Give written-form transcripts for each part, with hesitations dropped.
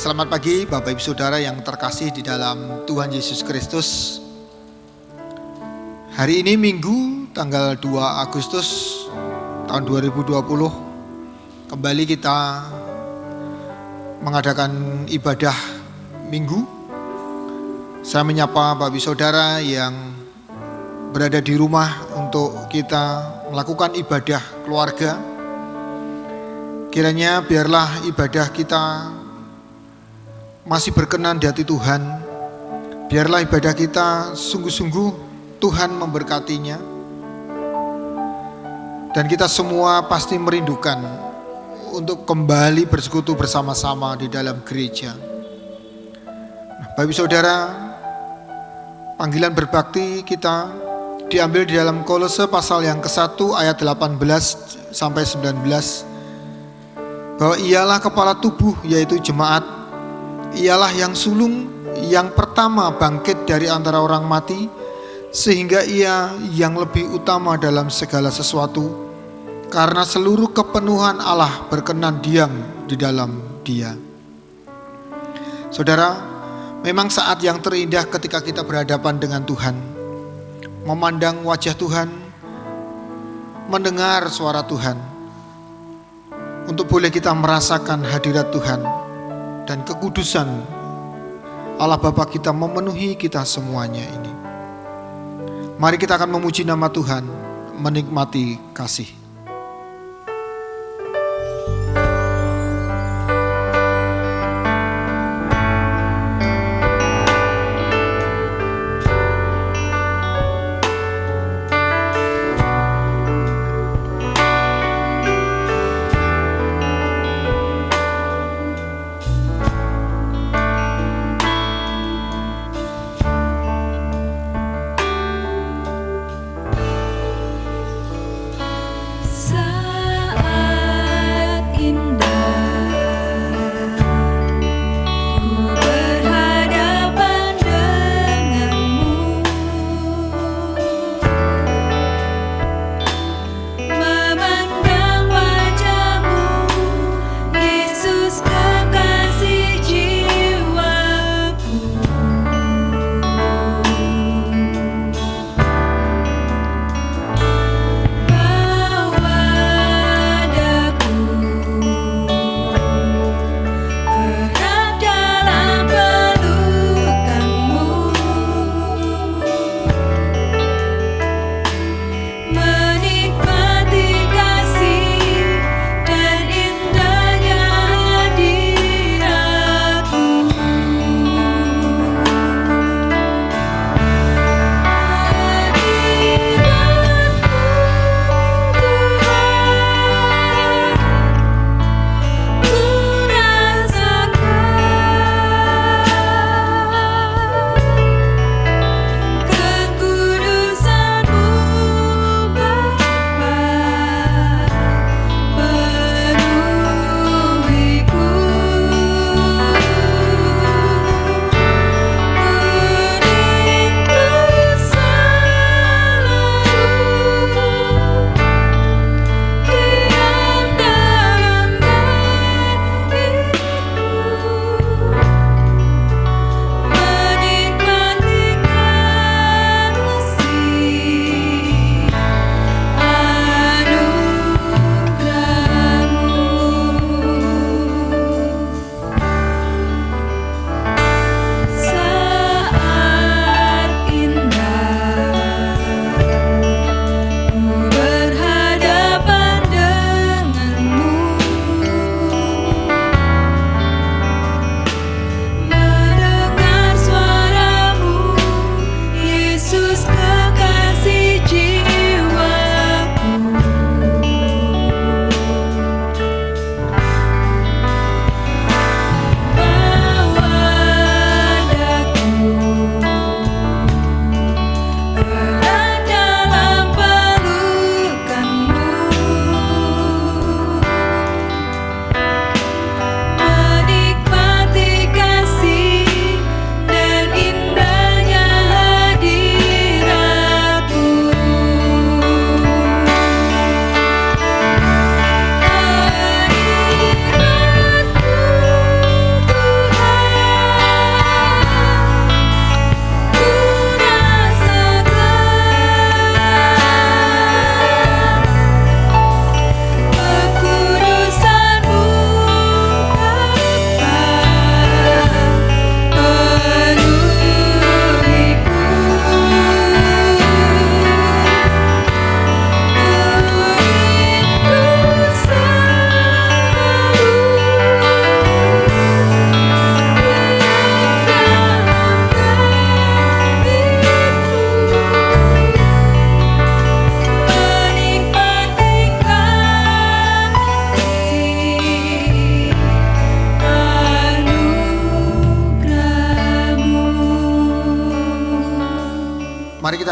Selamat pagi Bapak Ibu Saudara yang terkasih di dalam Tuhan Yesus Kristus. Hari ini Minggu tanggal 2 Agustus tahun 2020. Kembali kita mengadakan ibadah Minggu. Saya menyapa Bapak Ibu Saudara yang berada di rumah untuk kita melakukan ibadah keluarga. Kiranya biarlah ibadah kita masih berkenan di hati Tuhan. Biarlah ibadah kita sungguh-sungguh Tuhan memberkatinya. Dan kita semua pasti merindukan untuk kembali bersekutu bersama-sama di dalam gereja. Bapak Ibu Saudara, panggilan berbakti kita diambil di dalam Kolose pasal yang ke-1 ayat 18 sampai 19. Bahwa ialah kepala tubuh, yaitu jemaat. Ialah yang sulung, yang pertama bangkit dari antara orang mati, sehingga ia yang lebih utama dalam segala sesuatu, karena seluruh kepenuhan Allah berkenan diam di dalam Dia. Saudara, memang saat yang terindah ketika kita berhadapan dengan Tuhan, memandang wajah Tuhan, mendengar suara Tuhan, untuk boleh kita merasakan hadirat Tuhan dan kekudusan Allah Bapa kita memenuhi kita semuanya ini. Mari kita akan memuji nama Tuhan, menikmati kasih.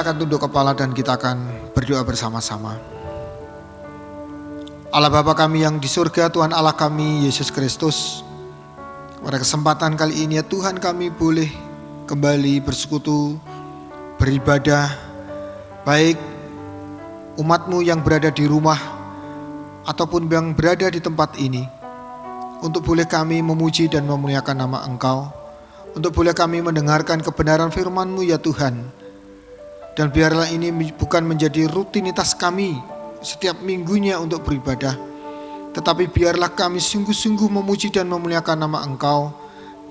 kita akan tunduk kepala dan kita akan berdoa bersama-sama. Allah Bapa kami yang di surga, Tuhan Allah kami Yesus Kristus, pada kesempatan kali ini ya Tuhan, kami boleh kembali bersekutu, beribadah, baik umat-Mu yang berada di rumah ataupun yang berada di tempat ini, untuk boleh kami memuji dan memuliakan nama Engkau, untuk boleh kami mendengarkan kebenaran firman-Mu ya Tuhan. Dan biarlah ini bukan menjadi rutinitas kami setiap minggunya untuk beribadah, tetapi biarlah kami sungguh-sungguh memuji dan memuliakan nama Engkau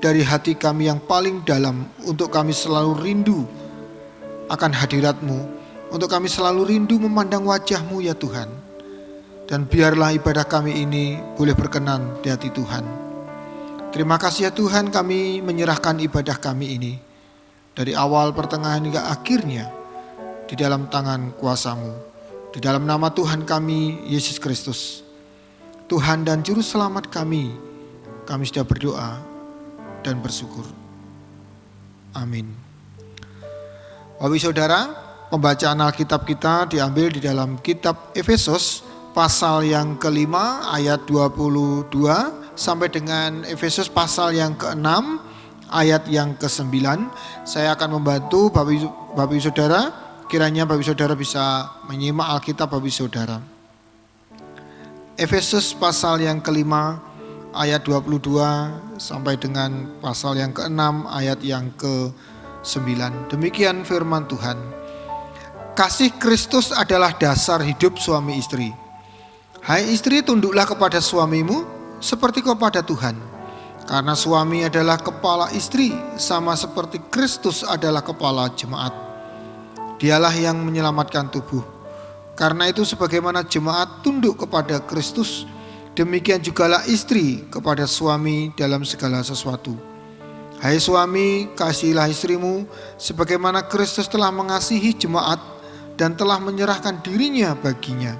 dari hati kami yang paling dalam, untuk kami selalu rindu akan hadirat-Mu, untuk kami selalu rindu memandang wajah-Mu ya Tuhan. Dan biarlah ibadah kami ini boleh berkenan di hati Tuhan. Terima kasih ya Tuhan, kami menyerahkan ibadah kami ini dari awal, pertengahan hingga akhirnya di dalam tangan kuasa-Mu. Di dalam nama Tuhan kami Yesus Kristus, Tuhan dan Juru Selamat kami sudah berdoa dan bersyukur. Amin. Bapak Saudara, pembacaan Alkitab kita diambil di dalam kitab Efesus pasal yang ke-5 ayat 22 sampai dengan Efesus pasal yang ke-6 ayat yang ke-9. Saya akan membantu Bapak Saudara. Kiranya Bapak Saudara bisa menyimak Alkitab Bapak Saudara. Efesus pasal yang ke-5 ayat 22 sampai dengan pasal yang ke-6 ayat yang ke-9. Demikian firman Tuhan. Kasih Kristus adalah dasar hidup suami istri. Hai istri, tunduklah kepada suamimu seperti kepada Tuhan. Karena suami adalah kepala istri, sama seperti Kristus adalah kepala jemaat. Dialah yang menyelamatkan tubuh. Karena itu sebagaimana jemaat tunduk kepada Kristus, demikian jugalah istri kepada suami dalam segala sesuatu. Hai suami, kasihilah istrimu sebagaimana Kristus telah mengasihi jemaat dan telah menyerahkan dirinya baginya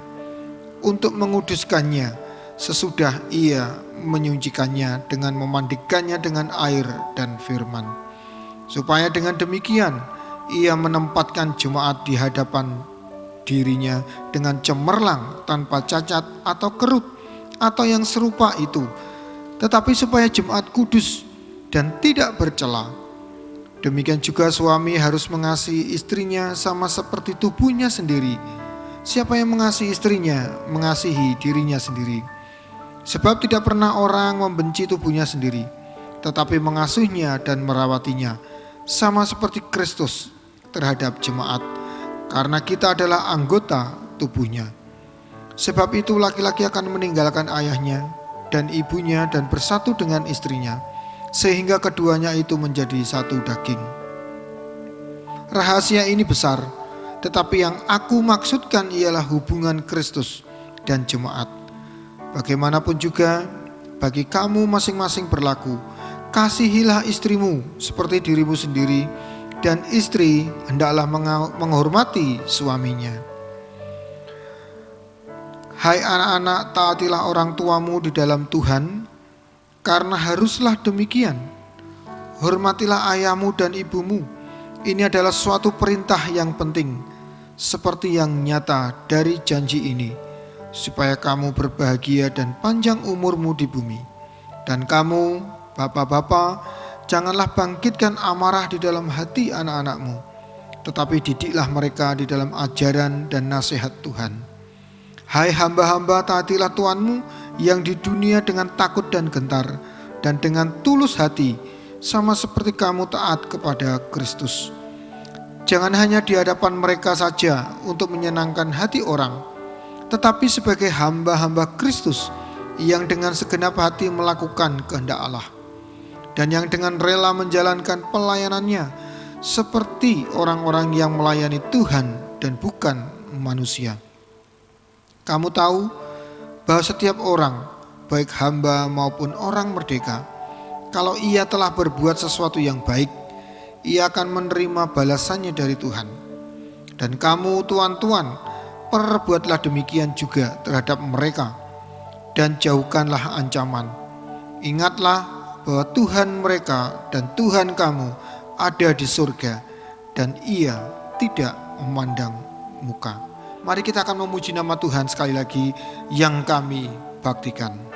untuk menguduskannya, sesudah ia menyucikannya dengan memandikannya dengan air dan firman, supaya dengan demikian ia menempatkan jemaat di hadapan dirinya dengan cemerlang, tanpa cacat atau kerut atau yang serupa itu, tetapi supaya jemaat kudus dan tidak bercela. Demikian juga suami harus mengasihi istrinya sama seperti tubuhnya sendiri. Siapa yang mengasihi istrinya, mengasihi dirinya sendiri. Sebab tidak pernah orang membenci tubuhnya sendiri, tetapi mengasuhnya dan merawatinya, sama seperti Kristus terhadap jemaat, karena kita adalah anggota tubuhnya. Sebab itu laki-laki akan meninggalkan ayahnya dan ibunya dan bersatu dengan istrinya, sehingga keduanya itu menjadi satu daging. Rahasia ini besar, tetapi yang aku maksudkan ialah hubungan Kristus dan jemaat. Bagaimanapun juga bagi kamu masing-masing berlaku, kasihilah istrimu seperti dirimu sendiri, dan istri hendaklah menghormati suaminya. Hai anak-anak, taatilah orang tuamu di dalam Tuhan, karena haruslah demikian. Hormatilah ayahmu dan ibumu. Ini adalah suatu perintah yang penting, seperti yang nyata dari janji ini, supaya kamu berbahagia dan panjang umurmu di bumi. Dan kamu, bapak-bapak, janganlah bangkitkan amarah di dalam hati anak-anakmu, tetapi didiklah mereka di dalam ajaran dan nasihat Tuhan. Hai hamba-hamba, taatilah Tuanmu yang di dunia dengan takut dan gentar, dan dengan tulus hati, sama seperti kamu taat kepada Kristus. Jangan hanya di hadapan mereka saja untuk menyenangkan hati orang, tetapi sebagai hamba-hamba Kristus yang dengan segenap hati melakukan kehendak Allah, dan yang dengan rela menjalankan pelayanannya seperti orang-orang yang melayani Tuhan dan bukan manusia. Kamu tahu bahwa setiap orang, baik hamba maupun orang merdeka, kalau ia telah berbuat sesuatu yang baik, ia akan menerima balasannya dari Tuhan. Dan kamu tuan-tuan, perbuatlah demikian juga terhadap mereka, dan jauhkanlah ancaman. Ingatlah bahwa Tuhan mereka dan Tuhan kamu ada di surga, dan ia tidak memandang muka. Mari kita akan memuji nama Tuhan sekali lagi yang kami baktikan.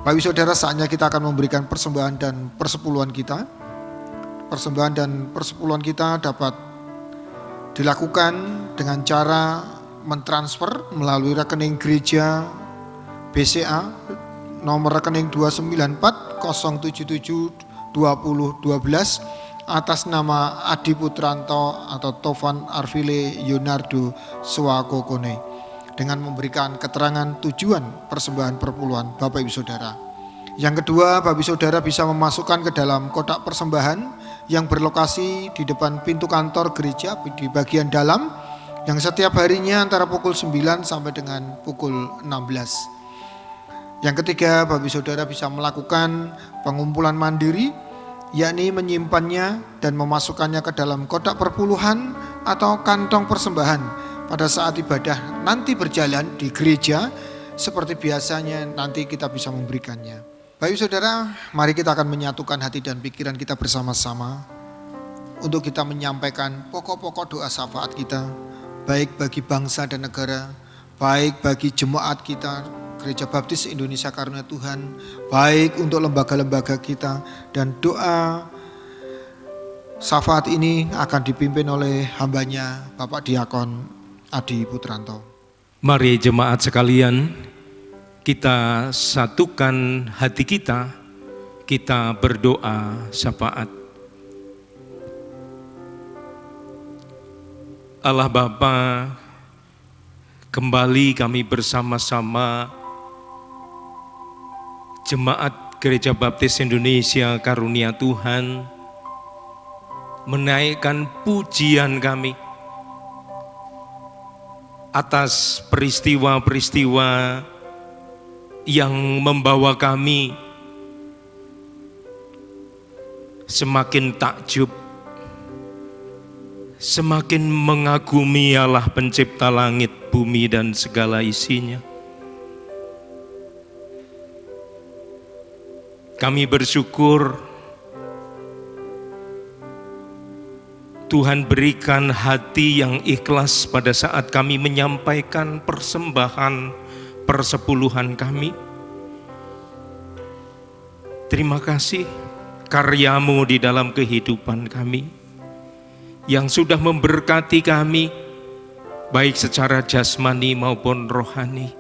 Bapak Ibu Saudara, saatnya kita akan memberikan persembahan dan persepuluhan kita. Persembahan dan persepuluhan kita dapat dilakukan dengan cara mentransfer melalui rekening gereja BCA nomor rekening 294 077 20 12 atas nama Adi Putranto atau Tovan Arvile Yonardo Swakokone, dengan memberikan keterangan tujuan persembahan perpuluhan Bapak Ibu Saudara. Yang kedua, Bapak Ibu Saudara bisa memasukkan ke dalam kotak persembahan yang berlokasi di depan pintu kantor gereja di bagian dalam, yang setiap harinya antara pukul 9 sampai dengan pukul 16. Yang ketiga, Bapak Ibu Saudara bisa melakukan pengumpulan mandiri, yakni menyimpannya dan memasukkannya ke dalam kotak perpuluhan atau kantong persembahan pada saat ibadah nanti berjalan di gereja seperti biasanya nanti kita bisa memberikannya. Baik Saudara, mari kita akan menyatukan hati dan pikiran kita bersama-sama untuk kita menyampaikan pokok-pokok doa syafaat kita, baik bagi bangsa dan negara, baik bagi jemaat kita Gereja Baptis Indonesia Karunia Tuhan, baik untuk lembaga-lembaga kita, dan doa syafaat ini akan dipimpin oleh hambanya Bapak Diakon Adi Putranto. Mari jemaat sekalian, kita satukan hati kita berdoa syafaat. Allah Bapa, kembali kami bersama-sama Jemaat Gereja Baptis Indonesia Karunia Tuhan menaikkan pujian kami atas peristiwa-peristiwa yang membawa kami semakin takjub, semakin mengagumi Allah pencipta langit, bumi dan segala isinya. Kami bersyukur Tuhan berikan hati yang ikhlas pada saat kami menyampaikan persembahan persepuluhan kami. Terima kasih karya-Mu di dalam kehidupan kami yang sudah memberkati kami baik secara jasmani maupun rohani.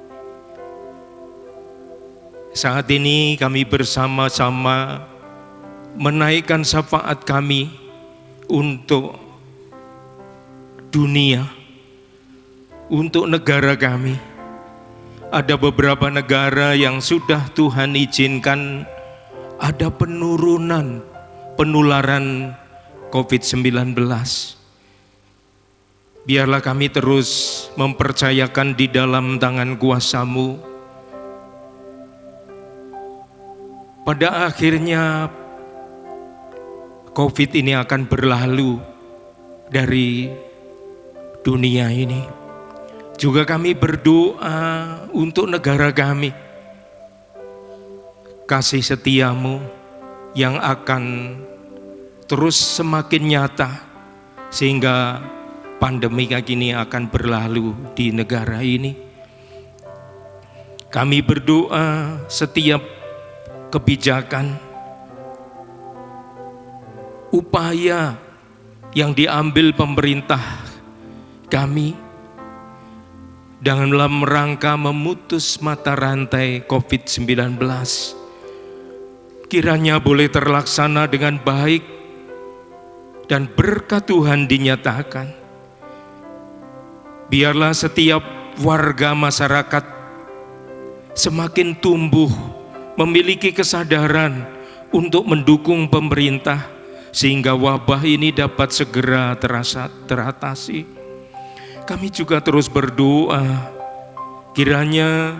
Saat ini kami bersama-sama menaikkan syafaat kami untuk dunia, untuk negara kami. Ada beberapa negara yang sudah Tuhan izinkan ada penurunan penularan COVID-19. Biarlah kami terus mempercayakan di dalam tangan kuasa-Mu. Pada akhirnya COVID ini akan berlalu dari dunia ini. Juga kami berdoa untuk negara kami. kasih setiamu yang akan terus semakin nyata sehingga pandemi kayak gini akan berlalu di negara ini. Kami berdoa setiap kebijakan, upaya yang diambil pemerintah kami dalam rangka memutus mata rantai COVID-19 kiranya boleh terlaksana dengan baik dan berkat Tuhan dinyatakan. Biarlah setiap warga masyarakat semakin tumbuh memiliki kesadaran untuk mendukung pemerintah sehingga wabah ini dapat segera teratasi. Kami juga terus berdoa kiranya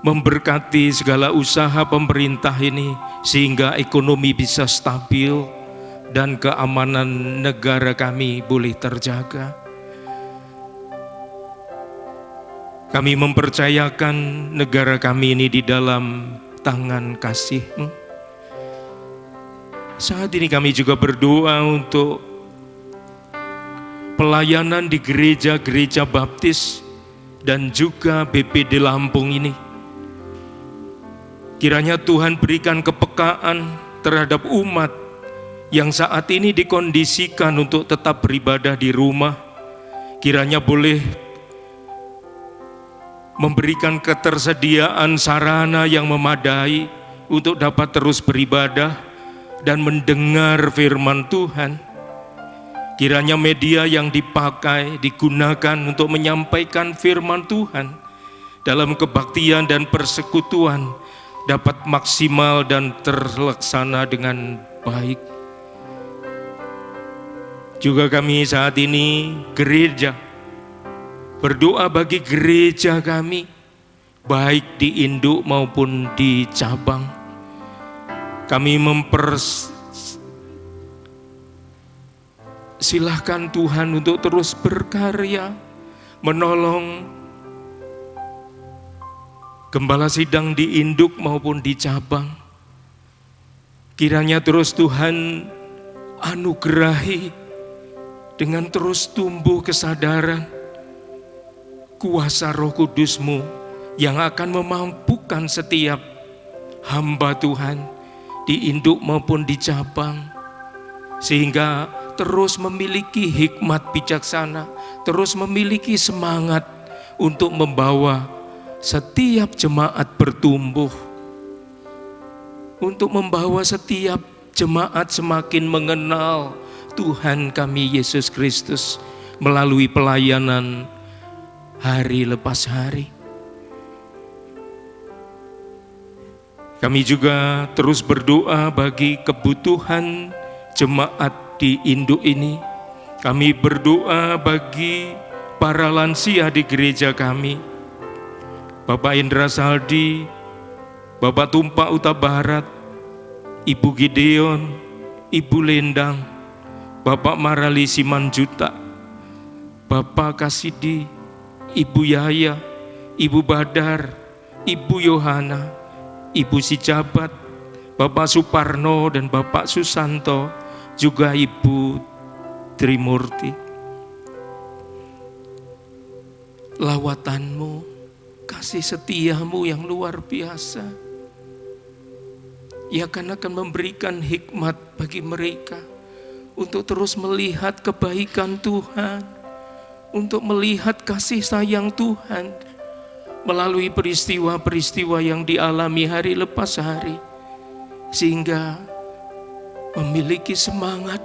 memberkati segala usaha pemerintah ini sehingga ekonomi bisa stabil dan keamanan negara kami boleh terjaga. Kami mempercayakan negara kami ini di dalam tangan kasih-Mu. Saat ini kami juga berdoa untuk pelayanan di gereja-gereja baptis dan juga BPD Lampung ini. Kiranya Tuhan berikan kepekaan terhadap umat yang saat ini dikondisikan untuk tetap beribadah di rumah. Kiranya boleh memberikan ketersediaan sarana yang memadai untuk dapat terus beribadah dan mendengar firman Tuhan. Kiranya media yang dipakai digunakan untuk menyampaikan firman Tuhan dalam kebaktian dan persekutuan dapat maksimal dan terlaksana dengan baik. Juga kami saat ini gereja berdoa bagi gereja kami baik di induk maupun di cabang. Kami silahkan Tuhan untuk terus berkarya, menolong gembala sidang di induk maupun di cabang. Kiranya terus Tuhan anugerahi dengan terus tumbuh kesadaran kuasa Roh Kudus-Mu yang akan memampukan setiap hamba Tuhan di induk maupun di cabang, sehingga terus memiliki hikmat bijaksana, terus memiliki semangat untuk membawa setiap jemaat bertumbuh, untuk membawa setiap jemaat semakin mengenal Tuhan kami Yesus Kristus melalui pelayanan hari lepas hari. Kami juga terus berdoa bagi kebutuhan jemaat di induk ini. Kami berdoa bagi para lansia di gereja kami. Bapak Indra Saldi, Bapak Tumpak Uta Barat, Ibu Gideon, Ibu Lendang, Bapak Marali Simanjuta, Bapak Kasidi, Ibu Yaya, Ibu Badar, Ibu Yohana, Ibu Sijabat, Bapak Suparno dan Bapak Susanto, juga Ibu Trimurti. Lawatan-Mu, kasih setia-Mu yang luar biasa, ia akan memberikan hikmat bagi mereka untuk terus melihat kebaikan Tuhan, untuk melihat kasih sayang Tuhan melalui peristiwa-peristiwa yang dialami hari lepas hari, sehingga memiliki semangat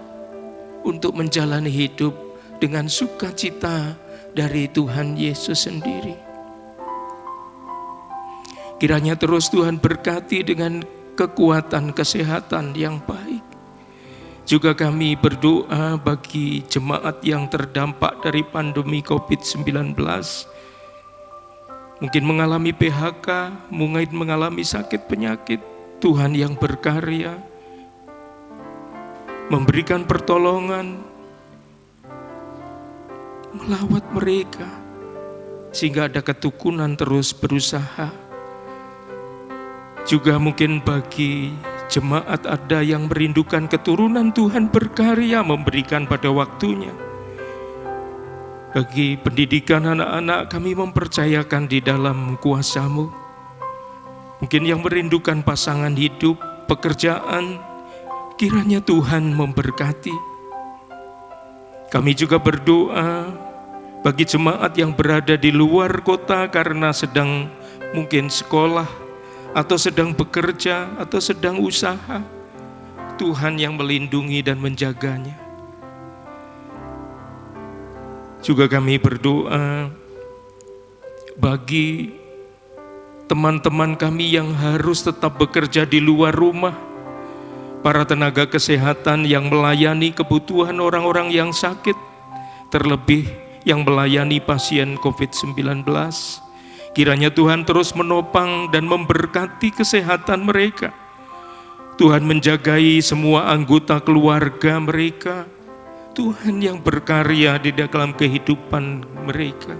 untuk menjalani hidup dengan sukacita dari Tuhan Yesus sendiri. Kiranya terus Tuhan berkati dengan kekuatan kesehatan yang baik. Juga kami berdoa bagi jemaat yang terdampak dari pandemi COVID-19, mungkin mengalami PHK, mungkin mengalami sakit penyakit. Tuhan yang berkarya memberikan pertolongan, melawat mereka sehingga ada ketukunan terus berusaha. Juga mungkin bagi jemaat ada yang merindukan keturunan, Tuhan berkarya memberikan pada waktunya. Bagi pendidikan anak-anak, kami mempercayakan di dalam kuasa-Mu. Mungkin yang merindukan pasangan hidup, pekerjaan, kiranya Tuhan memberkati. Kami juga berdoa bagi jemaat yang berada di luar kota karena sedang mungkin sekolah, atau sedang bekerja, atau sedang usaha. Tuhan yang melindungi dan menjaganya. Juga kami berdoa bagi teman-teman kami yang harus tetap bekerja di luar rumah, para tenaga kesehatan yang melayani kebutuhan orang-orang yang sakit, terlebih yang melayani pasien COVID-19. Kiranya Tuhan terus menopang dan memberkati kesehatan mereka. Tuhan menjagai semua anggota keluarga mereka. Tuhan yang berkarya di dalam kehidupan mereka.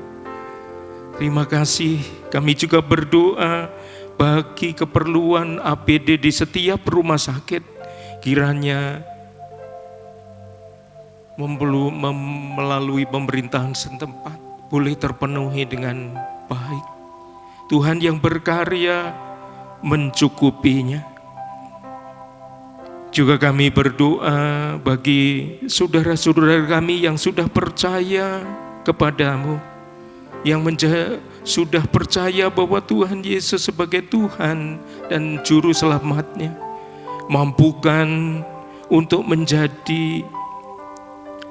Terima kasih. Kami juga berdoa bagi keperluan APD di setiap rumah sakit. Kiranya melalui pemerintahan setempat boleh terpenuhi dengan baik. Tuhan yang berkarya mencukupinya. Juga kami berdoa bagi saudara-saudara kami yang sudah percaya kepadamu, yang sudah percaya bahwa Tuhan Yesus sebagai Tuhan dan Juru Selamatnya. Mampukan untuk menjadi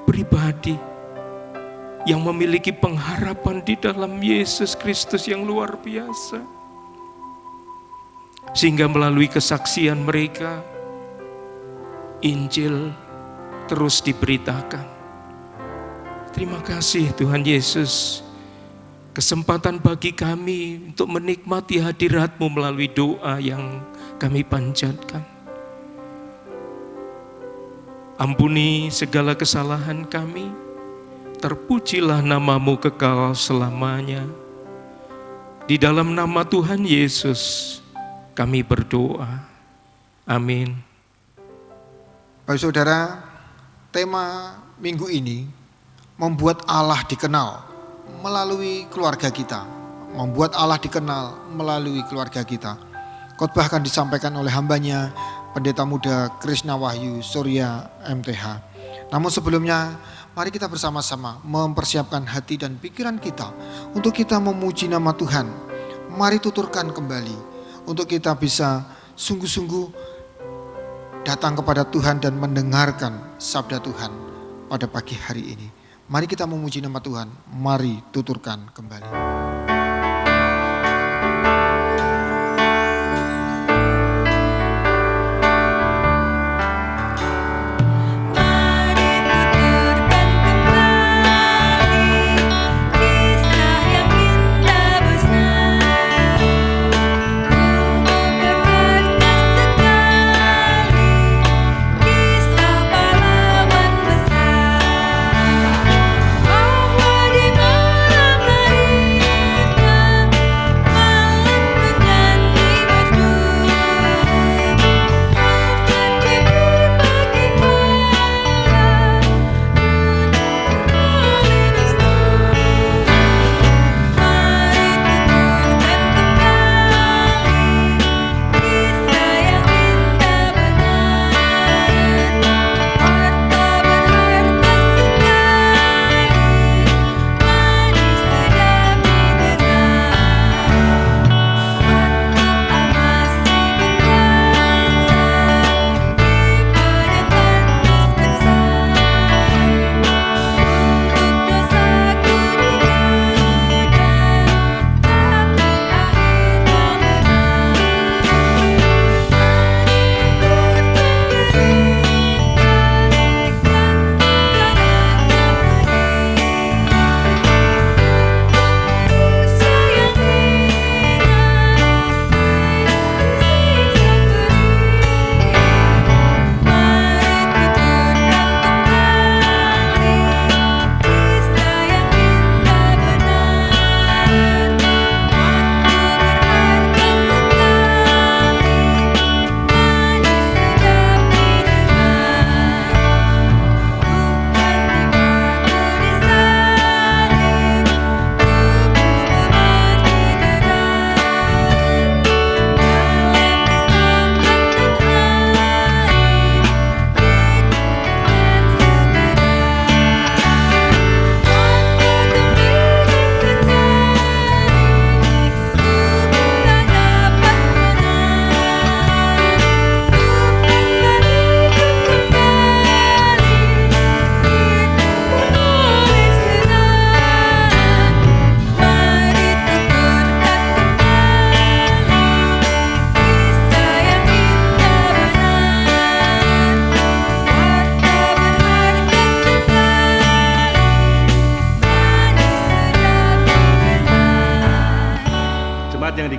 pribadi yang memiliki pengharapan di dalam Yesus Kristus yang luar biasa. Sehingga melalui kesaksian mereka, Injil terus diberitakan. Terima kasih Tuhan Yesus. Kesempatan bagi kami untuk menikmati hadirat-Mu melalui doa yang kami panjatkan. Ampuni segala kesalahan kami. Terpujilah nama-Mu kekal selamanya. Di dalam nama Tuhan Yesus kami berdoa. Amin. Bapak Saudara, tema minggu ini membuat Allah dikenal melalui keluarga kita. Membuat Allah dikenal melalui keluarga kita. Khotbah akan disampaikan oleh hambanya Pendeta Muda Krishna Wahyu Surya MTH. Namun sebelumnya, mari kita bersama-sama mempersiapkan hati dan pikiran kita untuk kita memuji nama Tuhan. Mari tuturkan kembali untuk kita bisa sungguh-sungguh datang kepada Tuhan dan mendengarkan sabda Tuhan pada pagi hari ini. Mari kita memuji nama Tuhan, mari tuturkan kembali. Bahwa di malam hari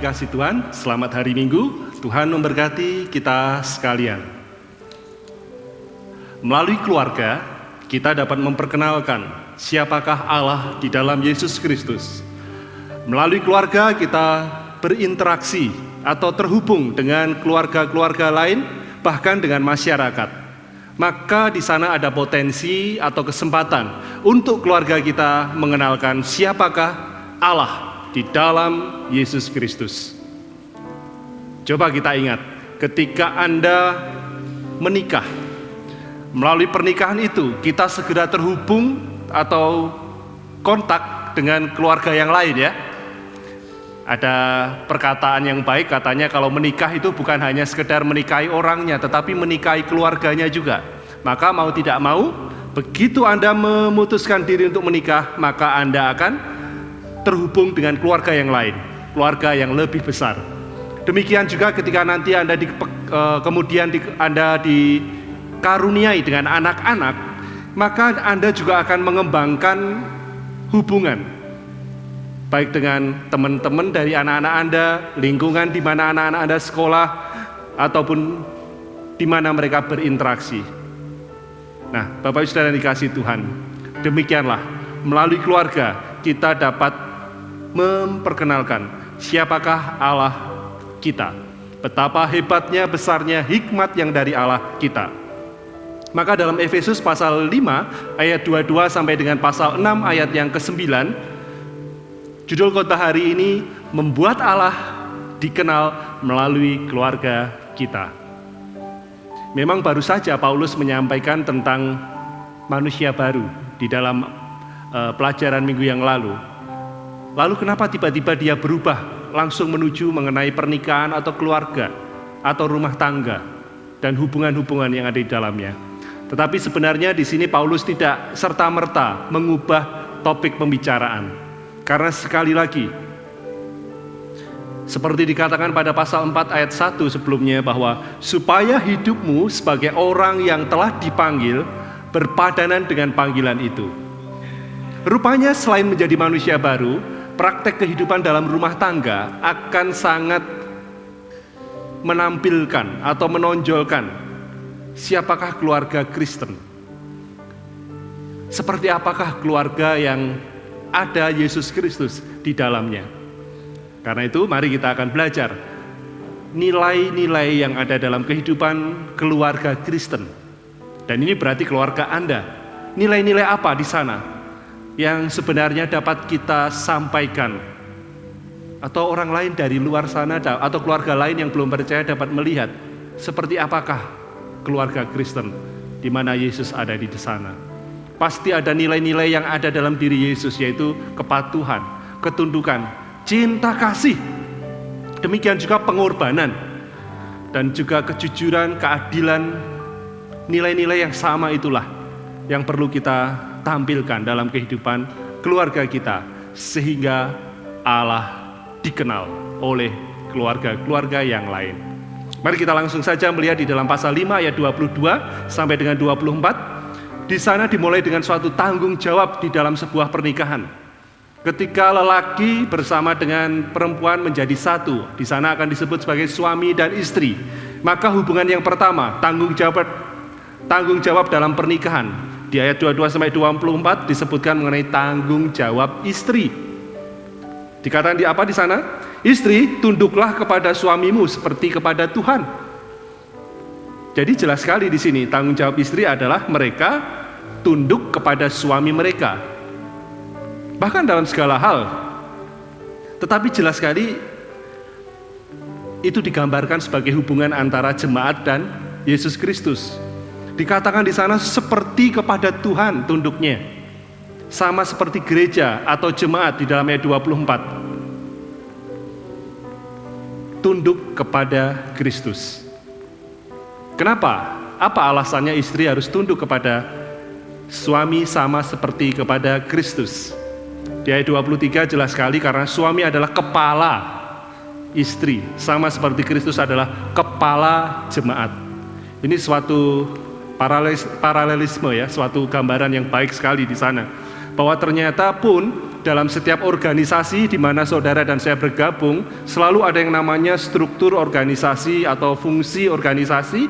dikasih Tuhan, selamat hari Minggu. Tuhan memberkati kita sekalian. Melalui keluarga, kita dapat memperkenalkan siapakah Allah di dalam Yesus Kristus. Melalui keluarga kita berinteraksi atau terhubung dengan keluarga-keluarga lain, bahkan dengan masyarakat. Maka di sana ada potensi atau kesempatan untuk keluarga kita mengenalkan siapakah Allah di dalam Yesus Kristus. Coba kita ingat, ketika Anda menikah, melalui pernikahan itu kita segera terhubung atau kontak dengan keluarga yang lain ya. Ada perkataan yang baik, katanya kalau menikah itu bukan hanya sekedar menikahi orangnya, tetapi menikahi keluarganya juga. Maka mau tidak mau, begitu Anda memutuskan diri untuk menikah, maka Anda akan terhubung dengan keluarga yang lain, keluarga yang lebih besar. Demikian juga ketika nanti Anda Anda dikaruniai dengan anak-anak, maka Anda juga akan mengembangkan hubungan, baik dengan teman-teman dari anak-anak Anda, lingkungan di mana anak-anak Anda sekolah, ataupun di mana mereka berinteraksi. Nah, Bapak Ibu Saudara yang dikasihi Tuhan, demikianlah melalui keluarga kita dapat memperkenalkan siapakah Allah kita, betapa hebatnya, besarnya hikmat yang dari Allah kita. Maka dalam Efesus pasal 5 ayat 22 sampai dengan pasal 6 ayat yang ke-9, judul khotbah hari ini membuat Allah dikenal melalui keluarga kita. Memang baru saja Paulus menyampaikan tentang manusia baru di dalam pelajaran minggu yang lalu. Lalu kenapa tiba-tiba dia berubah langsung menuju mengenai pernikahan atau keluarga atau rumah tangga dan hubungan-hubungan yang ada di dalamnya? Tetapi sebenarnya di sini Paulus tidak serta-merta mengubah topik pembicaraan. Karena sekali lagi, seperti dikatakan pada pasal 4 ayat 1 sebelumnya, bahwa supaya hidupmu sebagai orang yang telah dipanggil berpadanan dengan panggilan itu. Rupanya selain menjadi manusia baru, praktek kehidupan dalam rumah tangga akan sangat menampilkan atau menonjolkan siapakah keluarga Kristen. Seperti apakah keluarga yang ada Yesus Kristus di dalamnya. Karena itu mari kita akan belajar nilai-nilai yang ada dalam kehidupan keluarga Kristen. Dan ini berarti keluarga Anda. Nilai-nilai apa di sana yang sebenarnya dapat kita sampaikan, atau orang lain dari luar sana atau keluarga lain yang belum percaya dapat melihat seperti apakah keluarga Kristen di mana Yesus ada di sana. Pasti ada nilai-nilai yang ada dalam diri Yesus, yaitu kepatuhan, ketundukan, cinta kasih, demikian juga pengorbanan, dan juga kejujuran, keadilan. Nilai-nilai yang sama itulah yang perlu kita tampilkan dalam kehidupan keluarga kita, sehingga Allah dikenal oleh keluarga-keluarga yang lain. Mari kita langsung saja melihat di dalam pasal 5 ayat 22 sampai dengan 24. Di sana dimulai dengan suatu tanggung jawab di dalam sebuah pernikahan. Ketika lelaki bersama dengan perempuan menjadi satu, di sana akan disebut sebagai suami dan istri. Maka hubungan yang pertama, tanggung jawab dalam pernikahan. Di ayat 22 sampai 24 disebutkan mengenai tanggung jawab istri. Dikatakan di apa di sana? Istri, tunduklah kepada suamimu seperti kepada Tuhan. Jadi jelas sekali di sini tanggung jawab istri adalah mereka tunduk kepada suami mereka. Bahkan dalam segala hal. Tetapi jelas sekali itu digambarkan sebagai hubungan antara jemaat dan Yesus Kristus. Dikatakan di sana seperti kepada Tuhan tunduknya. Sama seperti gereja atau jemaat di dalam ayat 24. Tunduk kepada Kristus. Kenapa? Apa alasannya istri harus tunduk kepada suami sama seperti kepada Kristus? Di ayat 23 jelas sekali, karena suami adalah kepala istri, sama seperti Kristus adalah kepala jemaat. Ini suatu paralelisme ya, suatu gambaran yang baik sekali di sana. Bahwa ternyata pun dalam setiap organisasi di mana saudara dan saya bergabung, selalu ada yang namanya struktur organisasi atau fungsi organisasi,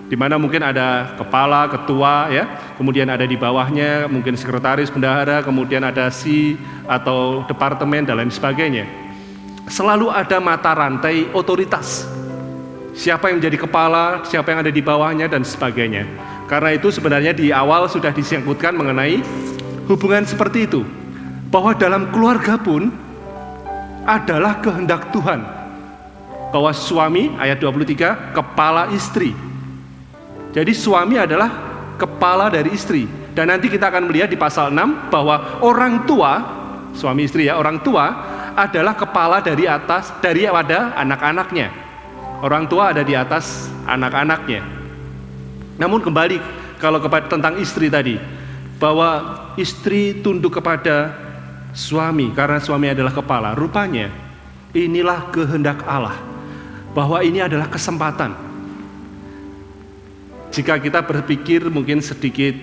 di mana mungkin ada kepala, ketua, ya, kemudian ada di bawahnya mungkin sekretaris, bendahara, kemudian ada atau departemen dan lain sebagainya. Selalu ada mata rantai otoritas. Siapa yang menjadi kepala, siapa yang ada di bawahnya dan sebagainya. Karena itu sebenarnya di awal sudah disebutkan mengenai hubungan seperti itu. Bahwa dalam keluarga pun adalah kehendak Tuhan. Bahwa suami, ayat 23, kepala istri. Jadi suami adalah kepala dari istri. Dan nanti kita akan melihat di pasal 6 bahwa orang tua, suami istri ya, orang tua adalah kepala dari atas, daripada anak-anaknya. Orang tua ada di atas anak-anaknya. Namun kembali kalau tentang istri tadi, bahwa istri tunduk kepada suami karena suami adalah kepala. Rupanya inilah kehendak Allah, bahwa ini adalah kesempatan. Jika kita berpikir mungkin sedikit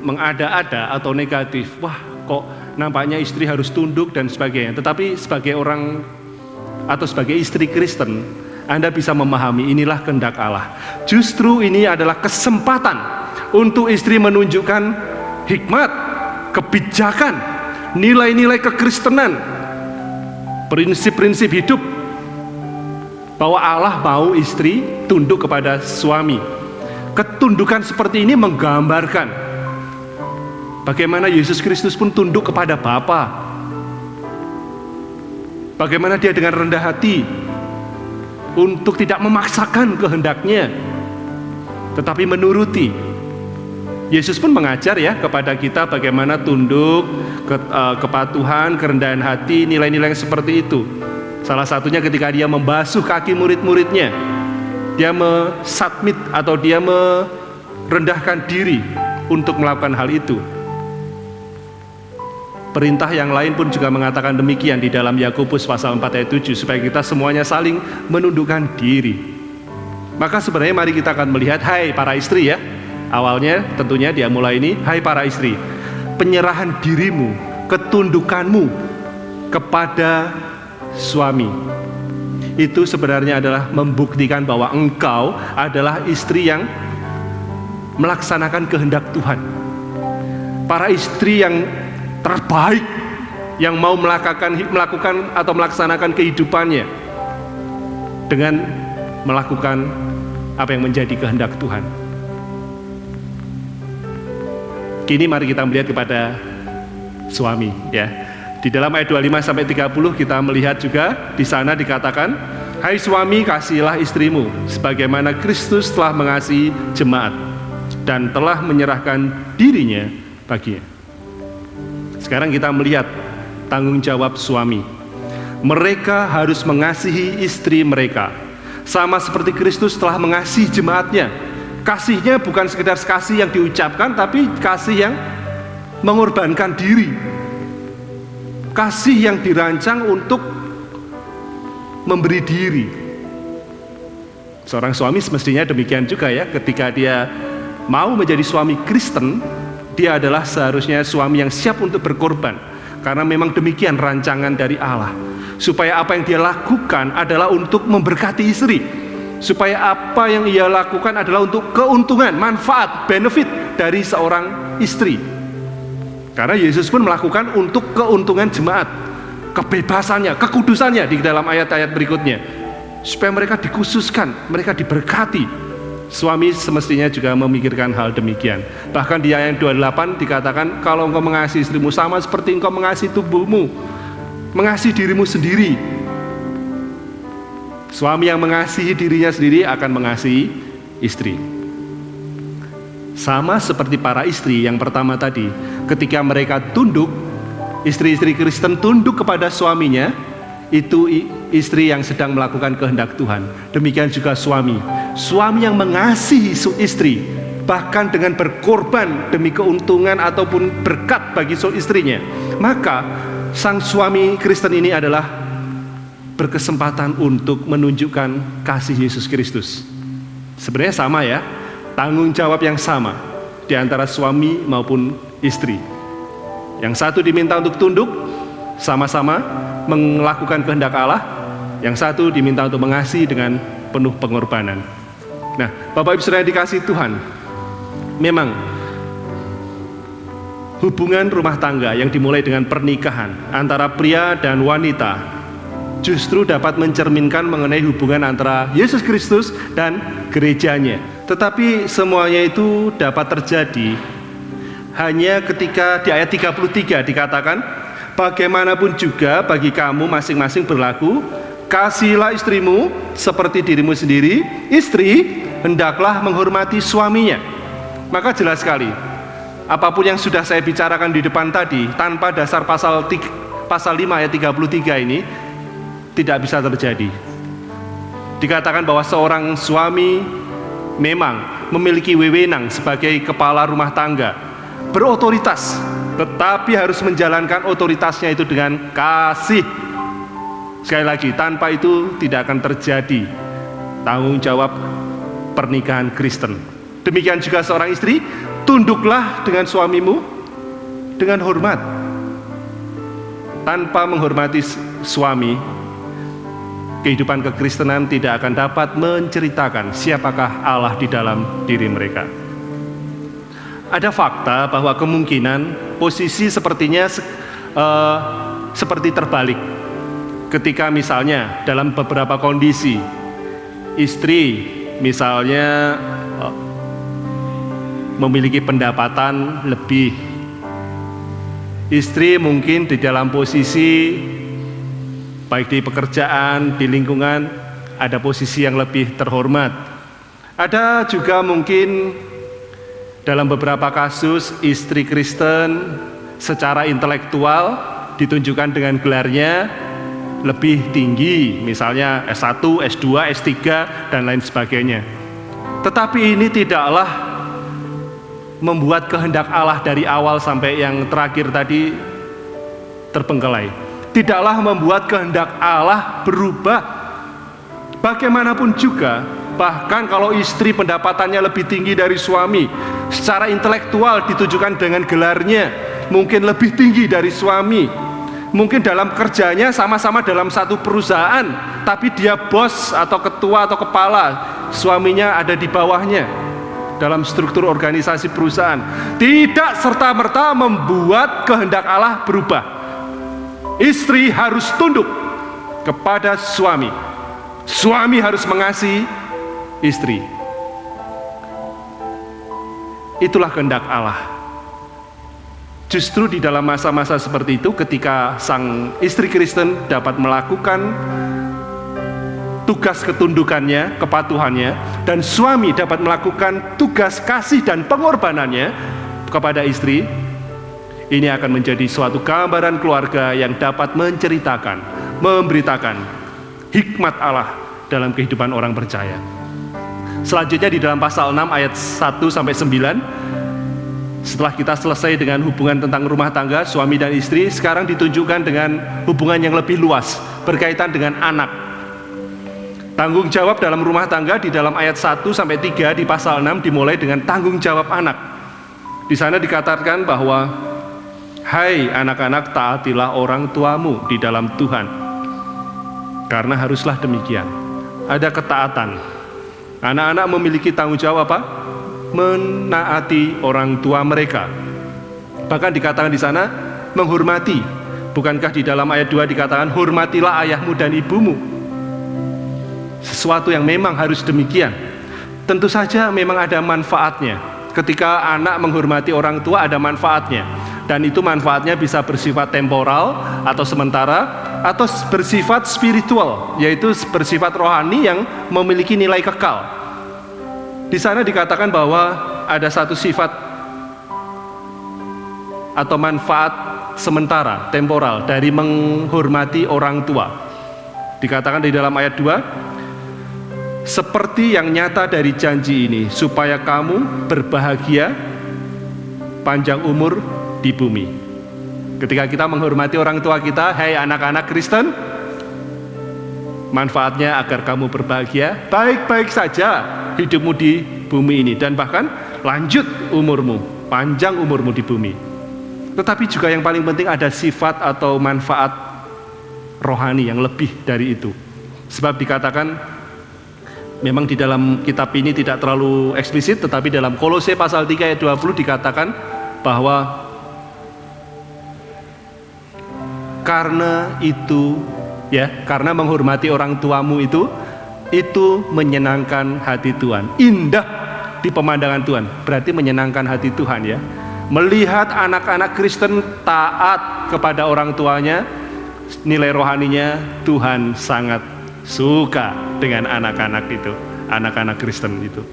mengada-ada atau negatif, wah kok nampaknya istri harus tunduk dan sebagainya. Tetapi sebagai orang atau sebagai istri Kristen, Anda bisa memahami inilah kehendak Allah. Justru ini adalah kesempatan untuk istri menunjukkan hikmat, kebijakan, nilai-nilai kekristenan, prinsip-prinsip hidup, bahwa Allah mau istri tunduk kepada suami. Ketundukan seperti ini menggambarkan bagaimana Yesus Kristus pun tunduk kepada Bapa. Bagaimana dia dengan rendah hati untuk tidak memaksakan kehendaknya, tetapi menuruti. Yesus pun mengajar ya kepada kita bagaimana tunduk, kepatuhan, kerendahan hati, nilai-nilai yang seperti itu. Salah satunya ketika dia membasuh kaki murid-muridnya, dia submit atau dia merendahkan diri untuk melakukan hal itu. Perintah yang lain pun juga mengatakan demikian di dalam Yakobus pasal 4 ayat 7, supaya kita semuanya saling menundukkan diri. Maka sebenarnya mari kita akan melihat, hai para istri ya, awalnya tentunya dia mulai ini, hai para istri, penyerahan dirimu, ketundukanmu kepada suami, itu sebenarnya adalah membuktikan bahwa engkau adalah istri yang melaksanakan kehendak Tuhan. Para istri yang terbaik, yang mau melakukan atau melaksanakan kehidupannya dengan melakukan apa yang menjadi kehendak Tuhan. Kini mari kita melihat kepada suami ya. Di dalam ayat 25 sampai 30 kita melihat juga di sana dikatakan, hai suami, kasihilah istrimu sebagaimana Kristus telah mengasihi jemaat dan telah menyerahkan dirinya baginya. Sekarang kita melihat tanggung jawab suami. Mereka harus mengasihi istri mereka sama seperti Kristus telah mengasihi jemaatnya. Kasihnya bukan sekedar kasih yang diucapkan, tapi kasih yang mengorbankan diri. Kasih yang dirancang untuk memberi diri. Seorang suami semestinya demikian juga ya, ketika dia mau menjadi suami Kristen, dia adalah seharusnya suami yang siap untuk berkorban. Karena memang demikian rancangan dari Allah, supaya apa yang dia lakukan adalah untuk memberkati istri, supaya apa yang ia lakukan adalah untuk keuntungan, manfaat, benefit dari seorang istri. Karena Yesus pun melakukan untuk keuntungan jemaat, kebebasannya, kekudusannya di dalam ayat-ayat berikutnya, supaya mereka dikhususkan, mereka diberkati. Suami semestinya juga memikirkan hal demikian. Bahkan di ayat 28 dikatakan, kalau engkau mengasihi istrimu sama seperti engkau mengasihi tubuhmu, mengasihi dirimu sendiri. Suami yang mengasihi dirinya sendiri akan mengasihi istri. Sama seperti para istri yang pertama tadi, ketika mereka tunduk, istri-istri Kristen tunduk kepada suaminya, itu istri yang sedang melakukan kehendak Tuhan. Demikian juga suami yang mengasihi istri, bahkan dengan berkorban demi keuntungan ataupun berkat bagi istrinya. Maka sang suami Kristen ini adalah berkesempatan untuk menunjukkan kasih Yesus Kristus. Sebenarnya sama ya, tanggung jawab yang sama di antara suami maupun istri. Yang satu diminta untuk tunduk, sama-sama melakukan kehendak Allah, yang satu diminta untuk mengasihi dengan penuh pengorbanan. Nah, Bapak Ibu Saudara dikasihi Tuhan, memang hubungan rumah tangga yang dimulai dengan pernikahan antara pria dan wanita justru dapat mencerminkan mengenai hubungan antara Yesus Kristus dan gerejanya. Tetapi semuanya itu dapat terjadi hanya ketika di ayat 33 dikatakan, bagaimanapun juga bagi kamu masing-masing berlaku, kasihilah istrimu seperti dirimu sendiri, istri hendaklah menghormati suaminya. Maka jelas sekali, apapun yang sudah saya bicarakan di depan tadi, tanpa dasar pasal 5 ayat 33 ini tidak bisa terjadi. Dikatakan bahwa seorang suami memang memiliki wewenang sebagai kepala rumah tangga, berotoritas, tetapi harus menjalankan otoritasnya itu dengan kasih. Sekali lagi, tanpa itu tidak akan terjadi tanggung jawab pernikahan Kristen. Demikian juga seorang istri, tunduklah dengan suamimu dengan hormat. Tanpa menghormati suami, kehidupan kekristenan tidak akan dapat menceritakan siapakah Allah di dalam diri mereka. Ada fakta bahwa kemungkinan posisi sepertinya seperti terbalik. Ketika misalnya dalam beberapa kondisi, istri misalnya memiliki pendapatan lebih, istri mungkin di dalam posisi baik di pekerjaan, di lingkungan, ada posisi yang lebih terhormat. Ada juga mungkin dalam beberapa kasus istri Kristen secara intelektual ditunjukkan dengan gelarnya lebih tinggi, misalnya S1, S2, S3, dan lain sebagainya. Tetapi ini tidaklah membuat kehendak Allah dari awal sampai yang terakhir tadi terbengkelai. Tidaklah membuat kehendak Allah berubah. Bagaimanapun juga, bahkan kalau istri pendapatannya lebih tinggi dari suami, secara intelektual ditujukan dengan gelarnya mungkin lebih tinggi dari suami, mungkin dalam kerjanya sama-sama dalam satu perusahaan, tapi dia bos atau ketua atau kepala, suaminya ada di bawahnya dalam struktur organisasi perusahaan, tidak serta-merta membuat kehendak Allah berubah. Istri harus tunduk kepada suami, suami harus mengasihi istri. Itulah kehendak Allah. Justru di dalam masa-masa seperti itu, ketika sang istri Kristen dapat melakukan tugas ketundukannya, kepatuhannya, dan suami dapat melakukan tugas kasih dan pengorbanannya kepada istri, ini akan menjadi suatu gambaran keluarga yang dapat menceritakan, memberitakan hikmat Allah dalam kehidupan orang percaya. Selanjutnya di dalam pasal 6 ayat 1-9, setelah kita selesai dengan hubungan tentang rumah tangga, suami dan istri, sekarang ditunjukkan dengan hubungan yang lebih luas, berkaitan dengan anak. Tanggung jawab dalam rumah tangga di dalam ayat 1-3 di pasal 6 dimulai dengan tanggung jawab anak. Di sana dikatakan bahwa, hai anak-anak, taatilah orang tuamu di dalam Tuhan, karena haruslah demikian. Ada ketaatan. Anak-anak memiliki tanggung jawab apa? Menaati orang tua mereka. Bahkan dikatakan di sana menghormati. Bukankah di dalam ayat 2 dikatakan hormatilah ayahmu dan ibumu? Sesuatu yang memang harus demikian. Tentu saja memang ada manfaatnya. Ketika anak menghormati orang tua ada manfaatnya. Dan itu manfaatnya bisa bersifat temporal atau sementara, atau bersifat spiritual, yaitu bersifat rohani yang memiliki nilai kekal. Di sana dikatakan bahwa ada satu sifat atau manfaat sementara, temporal, dari menghormati orang tua. Dikatakan di dalam ayat 2, seperti yang nyata dari janji ini, supaya kamu berbahagia, panjang umur di bumi. Ketika kita menghormati orang tua kita, hai anak-anak Kristen, manfaatnya agar kamu berbahagia, baik-baik saja hidupmu di bumi ini, dan bahkan lanjut umurmu, panjang umurmu di bumi. Tetapi juga yang paling penting ada sifat atau manfaat rohani yang lebih dari itu. Sebab dikatakan, memang di dalam kitab ini tidak terlalu eksplisit, tetapi dalam Kolose pasal 3 ayat 20 dikatakan bahwa karena itu, karena menghormati orang tuamu itu menyenangkan hati Tuhan. Indah di pemandangan Tuhan, berarti menyenangkan hati Tuhan ya. Melihat anak-anak Kristen taat kepada orang tuanya, nilai rohaninya Tuhan sangat suka dengan anak-anak itu, anak-anak Kristen itu.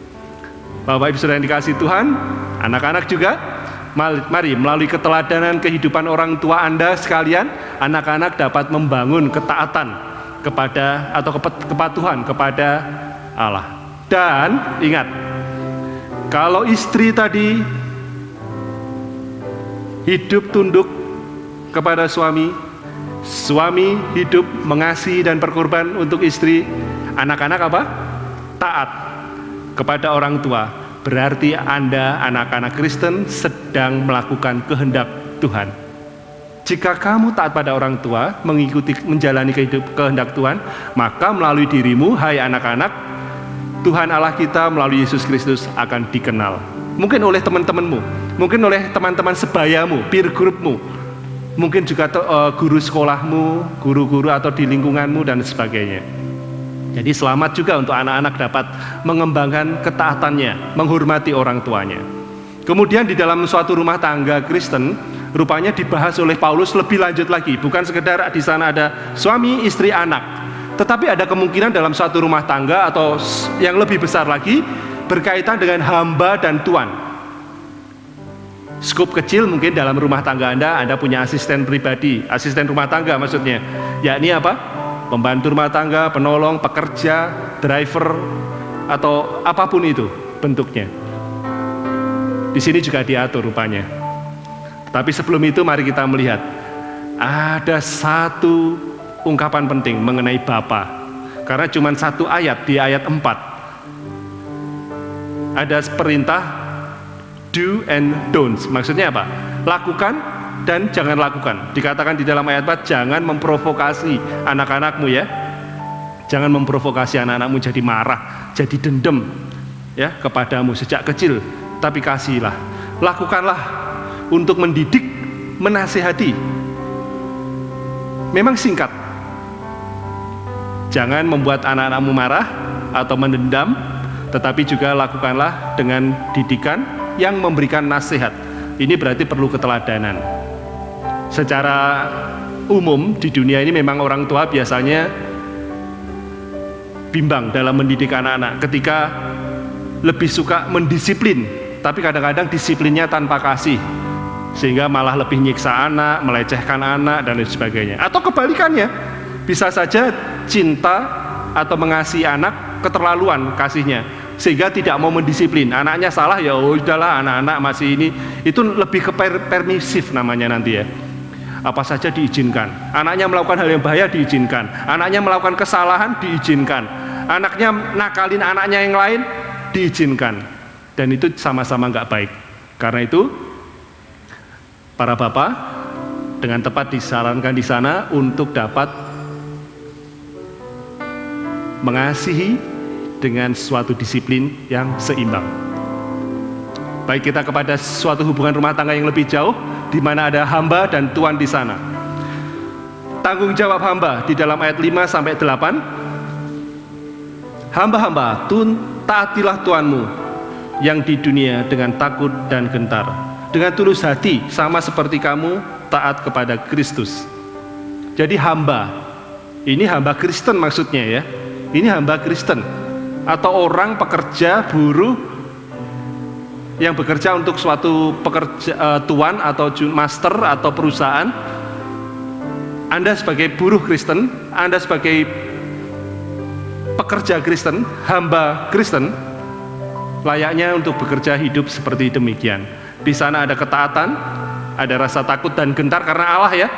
Bapak Ibu Saudara yang dikasihi Tuhan, anak-anak juga, mari melalui keteladanan kehidupan orang tua Anda sekalian, anak-anak dapat membangun ketaatan kepada atau kepatuhan kepada Allah. Dan ingat, kalau istri tadi hidup tunduk kepada suami, suami hidup mengasihi dan berkorban untuk istri, anak-anak apa? Taat kepada orang tua. Berarti Anda, anak-anak Kristen, sedang melakukan kehendak Tuhan. Jika kamu taat pada orang tua, mengikuti, menjalani kehendak Tuhan, maka melalui dirimu, hai anak-anak, Tuhan Allah kita melalui Yesus Kristus akan dikenal. Mungkin oleh teman-temanmu, mungkin oleh teman-teman sebayamu, peer groupmu, mungkin juga guru sekolahmu, guru-guru atau di lingkunganmu dan sebagainya. Jadi selamat juga untuk anak-anak dapat mengembangkan ketaatannya, menghormati orang tuanya. Kemudian di dalam suatu rumah tangga Kristen, rupanya dibahas oleh Paulus lebih lanjut lagi. Bukan sekedar di sana ada suami, istri, anak, tetapi ada kemungkinan dalam suatu rumah tangga atau yang lebih besar lagi berkaitan dengan hamba dan tuan. Skup kecil mungkin dalam rumah tangga Anda punya asisten pribadi, asisten rumah tangga maksudnya, yakni apa? Pembantu rumah tangga, penolong, pekerja, driver, atau apapun itu bentuknya. Di sini juga diatur rupanya. Tapi sebelum itu mari kita melihat ada satu ungkapan penting mengenai Bapa. Karena cuma satu ayat, di ayat 4 ada perintah do and don'ts. Maksudnya apa? Lakukan dan jangan lakukan. Dikatakan di dalam ayat 4, jangan memprovokasi anak-anakmu ya. Jangan memprovokasi anak-anakmu jadi marah, jadi dendam ya kepadamu sejak kecil. Tapi kasihlah, lakukanlah untuk mendidik, menasihati. Memang singkat. Jangan membuat anak-anakmu marah atau mendendam, tetapi juga lakukanlah dengan didikan yang memberikan nasihat. Ini berarti perlu keteladanan. Secara umum di dunia ini memang orang tua biasanya bimbang dalam mendidik anak-anak. Ketika lebih suka mendisiplin, tapi kadang-kadang disiplinnya tanpa kasih, sehingga malah lebih nyiksa anak, melecehkan anak dan lain sebagainya. Atau kebalikannya, bisa saja cinta atau mengasihi anak keterlaluan kasihnya, sehingga tidak mau mendisiplin. Anaknya salah, ya udahlah, anak-anak masih ini. Itu lebih ke permisif namanya nanti ya. Apa saja diizinkan. Anaknya melakukan hal yang bahaya diizinkan. Anaknya melakukan kesalahan diizinkan. Anaknya nakalin anaknya yang lain diizinkan. Dan itu sama-sama nggak baik. Karena itu para bapak dengan tepat disarankan di sana untuk dapat mengasihi dengan suatu disiplin yang seimbang. Baik kita kepada suatu hubungan rumah tangga yang lebih jauh, di mana ada hamba dan tuan di sana. Tanggung jawab hamba di dalam ayat 5 sampai 8. Hamba-hamba, taatilah tuanmu yang di dunia dengan takut dan gentar, dengan tulus hati, sama seperti kamu taat kepada Kristus. Jadi hamba, ini hamba Kristen maksudnya ya. Ini hamba Kristen atau orang pekerja, buruh yang bekerja untuk suatu tuan atau master atau perusahaan. Anda sebagai buruh Kristen, Anda sebagai pekerja Kristen, hamba Kristen, layaknya untuk bekerja hidup seperti demikian. Di sana ada ketaatan, ada rasa takut dan gentar karena Allah ya.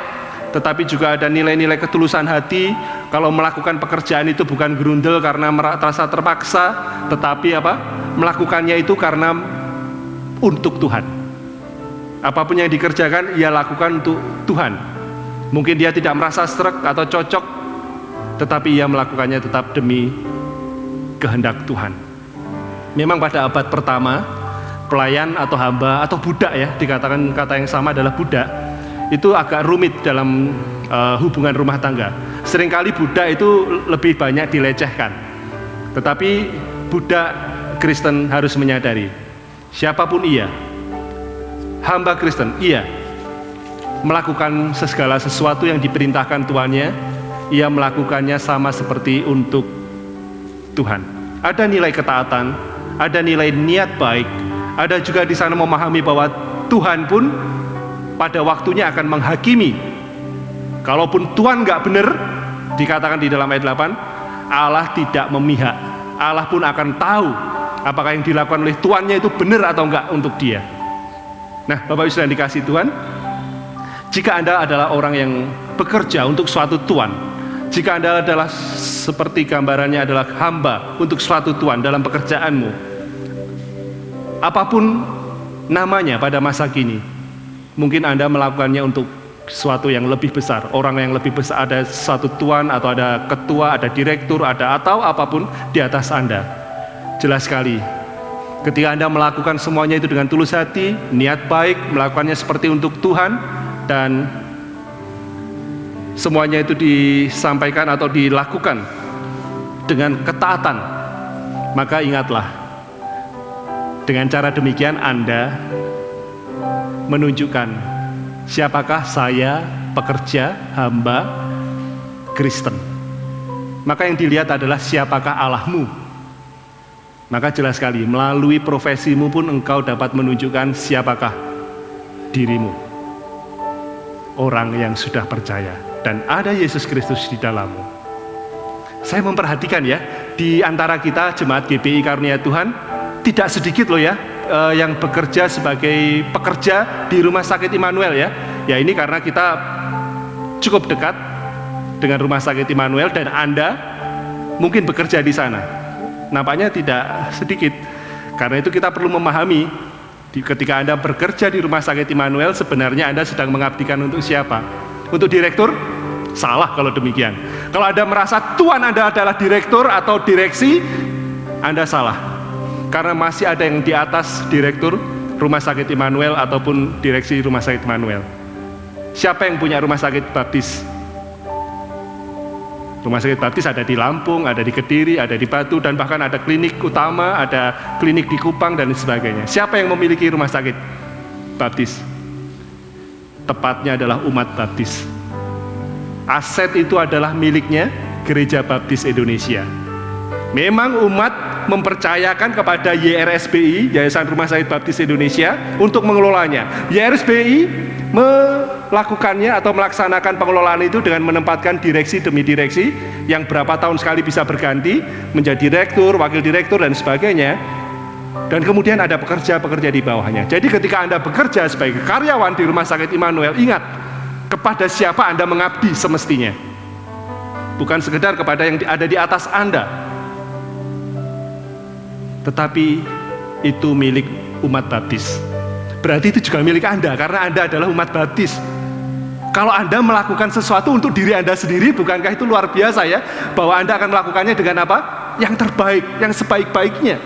Tetapi juga ada nilai-nilai ketulusan hati. Kalau melakukan pekerjaan itu bukan gerundel karena merasa terpaksa, tetapi apa? Melakukannya itu karena untuk Tuhan. Apapun yang dikerjakan, ia lakukan untuk Tuhan. Mungkin dia tidak merasa sreg atau cocok, tetapi ia melakukannya tetap demi kehendak Tuhan. Memang pada abad pertama, pelayan atau hamba atau budak ya, dikatakan kata yang sama adalah budak, itu agak rumit dalam hubungan rumah tangga. Seringkali budak itu lebih banyak dilecehkan. Tetapi budak Kristen harus menyadari, siapapun ia, hamba Kristen, ia melakukan segala sesuatu yang diperintahkan tuannya, ia melakukannya sama seperti untuk Tuhan. Ada nilai ketaatan, ada nilai niat baik, ada juga di sana memahami bahwa Tuhan pun pada waktunya akan menghakimi. Kalaupun Tuhan nggak benar, dikatakan di dalam ayat 8, Allah tidak memihak. Allah pun akan tahu apakah yang dilakukan oleh tuannya itu benar atau enggak untuk dia. Nah, Bapak Ibu yang dikasih Tuhan, jika Anda adalah orang yang bekerja untuk suatu tuan, jika Anda adalah seperti gambarannya adalah hamba untuk suatu tuan dalam pekerjaanmu, apapun namanya pada masa kini, mungkin Anda melakukannya untuk sesuatu yang lebih besar, orang yang lebih besar, ada satu tuan atau ada ketua, ada direktur, ada atau apapun di atas Anda. Jelas sekali, ketika Anda melakukan semuanya itu dengan tulus hati, niat baik, melakukannya seperti untuk Tuhan, dan semuanya itu disampaikan atau dilakukan dengan ketaatan, maka ingatlah, dengan cara demikian Anda menunjukkan siapakah saya, pekerja, hamba Kristen. Maka yang dilihat adalah siapakah Allahmu. Maka jelas sekali, melalui profesimu pun engkau dapat menunjukkan siapakah dirimu. Orang yang sudah percaya dan ada Yesus Kristus di dalammu. Saya memperhatikan ya, di antara kita jemaat GBI Karunia Tuhan, tidak sedikit loh ya yang bekerja sebagai pekerja di Rumah Sakit Immanuel ya. Ya ini karena kita cukup dekat dengan Rumah Sakit Immanuel dan Anda mungkin bekerja di sana. Nampaknya tidak sedikit. Karena itu kita perlu memahami, ketika Anda bekerja di Rumah Sakit Immanuel, sebenarnya Anda sedang mengabdikan untuk siapa? Untuk direktur? Salah kalau demikian. Kalau Anda merasa Tuhan Anda adalah direktur atau direksi, Anda salah. Karena masih ada yang di atas direktur Rumah Sakit Immanuel ataupun direksi Rumah Sakit Immanuel. Siapa yang punya Rumah Sakit Baptis? Rumah Sakit Baptis ada di Lampung, ada di Kediri, ada di Batu, dan bahkan ada klinik utama, ada klinik di Kupang dan sebagainya. Siapa yang memiliki Rumah Sakit Baptis? Tepatnya adalah umat Baptis. Aset itu adalah miliknya Gereja Baptis Indonesia. Memang umat mempercayakan kepada YRSBI, Yayasan Rumah Sakit Baptis Indonesia, untuk mengelolanya. YRSBI melakukannya atau melaksanakan pengelolaan itu dengan menempatkan direksi demi direksi yang berapa tahun sekali bisa berganti menjadi direktur, wakil direktur dan sebagainya. Dan kemudian ada pekerja-pekerja di bawahnya. Jadi ketika Anda bekerja sebagai karyawan di Rumah Sakit Immanuel, ingat kepada siapa Anda mengabdi semestinya. Bukan sekedar kepada yang ada di atas Anda, tetapi itu milik umat Baptis. Berarti itu juga milik Anda, karena Anda adalah umat Baptis. Kalau Anda melakukan sesuatu untuk diri Anda sendiri, bukankah itu luar biasa ya? Bahwa Anda akan melakukannya dengan apa? Yang terbaik, yang sebaik-baiknya.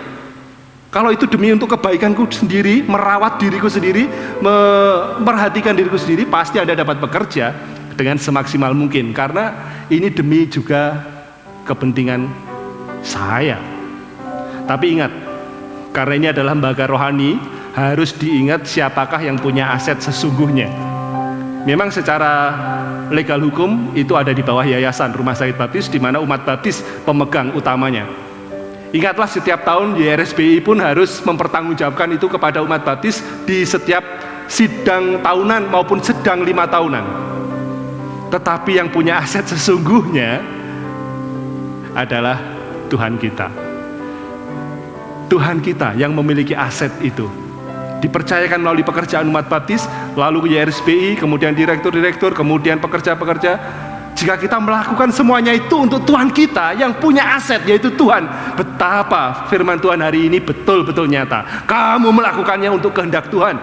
Kalau itu demi untuk kebaikanku sendiri, merawat diriku sendiri, memperhatikan diriku sendiri, pasti Anda dapat bekerja dengan semaksimal mungkin. Karena ini demi juga kepentingan saya. Tapi ingat, karena ini adalah lembaga rohani, harus diingat siapakah yang punya aset sesungguhnya. Memang secara legal hukum itu ada di bawah Yayasan Rumah Sakit Baptis, di mana umat Baptis pemegang utamanya. Ingatlah, setiap tahun YRSBI pun harus mempertanggungjawabkan itu kepada umat Baptis di setiap sidang tahunan maupun sedang 5 tahunan. Tetapi yang punya aset sesungguhnya adalah Tuhan kita. Tuhan kita yang memiliki aset itu. Dipercayakan melalui pekerjaan umat Baptis, lalu ke YRSBI, kemudian direktur-direktur, kemudian pekerja-pekerja. Jika kita melakukan semuanya itu untuk Tuhan kita yang punya aset, yaitu Tuhan, betapa firman Tuhan hari ini betul-betul nyata. Kamu melakukannya untuk kehendak Tuhan.